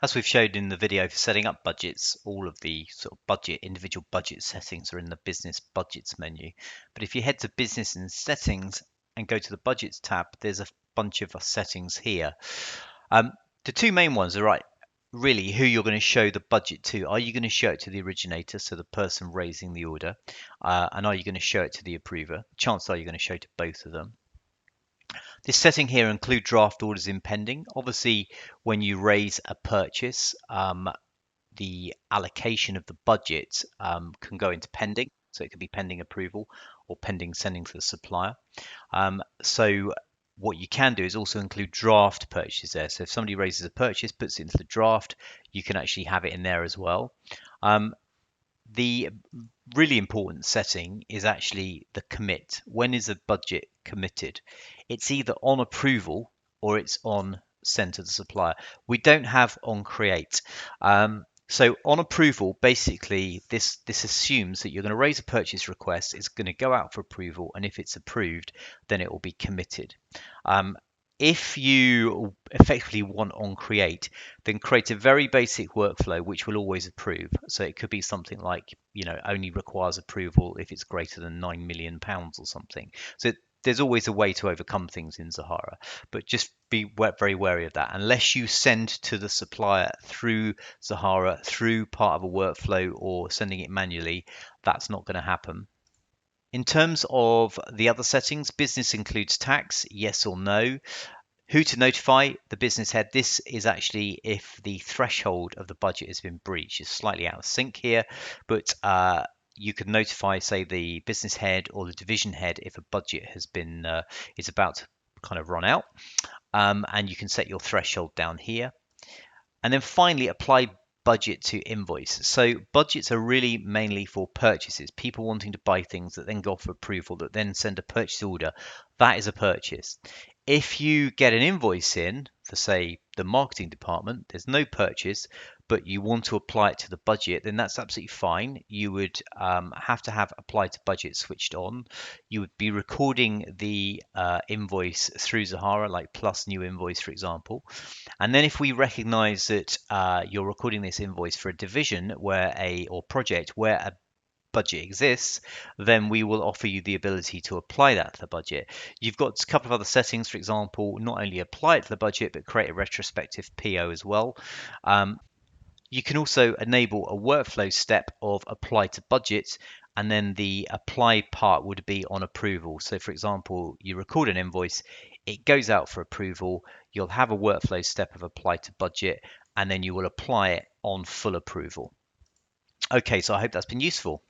As we've showed in the video for setting up budgets, all of the sort of individual budget settings are in the business budgets menu. But if you head to business and settings and go to the budgets tab, there's a bunch of settings here. The two main ones are really who you're going to show the budget to. Are you going to show it to the originator, so the person raising the order, and are you going to show it to the approver? Chances are you're going to show to both of them. This setting here include draft orders in pending. Obviously, when you raise a purchase, the allocation of the budget can go into pending. So it could be pending approval or pending sending to the supplier. So what you can do is also include draft purchases there. So if somebody raises a purchase, puts it into the draft, you can actually have it in there as well. The really important setting is actually the commit. When is a budget committed? It's either on approval or it's on send to the supplier. We don't have on create. So on approval, basically this assumes that you're going to raise a purchase request, it's going to go out for approval, and if it's approved, then it will be committed. If you effectively want on create, then create a very basic workflow which will always approve. So it could be something like, only requires approval if it's greater than £9 million or something. So there's always a way to overcome things in Zahara, but just be very wary of that. Unless you send to the supplier through Zahara, through part of a workflow or sending it manually, that's not going to happen. In terms of the other settings, business includes tax, yes or no. Who to notify? The business head. This is actually if the threshold of the budget has been breached. It's slightly out of sync here, but you could notify, say, the business head or the division head if a budget has been is about to kind of run out, and you can set your threshold down here. And then finally, apply budget to invoice. So budgets are really mainly for purchases, people wanting to buy things that then go for approval, that then send a purchase order. That is a purchase. If you get an invoice in for, say, the marketing department, there's no purchase, but you want to apply it to the budget, then that's absolutely fine. You would have to have apply to budget switched on. You would be recording the invoice through Zahara, like plus new invoice, for example. And then if we recognize that you're recording this invoice for a division or project where a budget exists, then we will offer you the ability to apply that to the budget. You've got a couple of other settings, for example, not only apply it to the budget, but create a retrospective PO as well. You can also enable a workflow step of apply to budget, and then the apply part would be on approval. So for example, you record an invoice, it goes out for approval, you'll have a workflow step of apply to budget, and then you will apply it on full approval. Okay, so I hope that's been useful.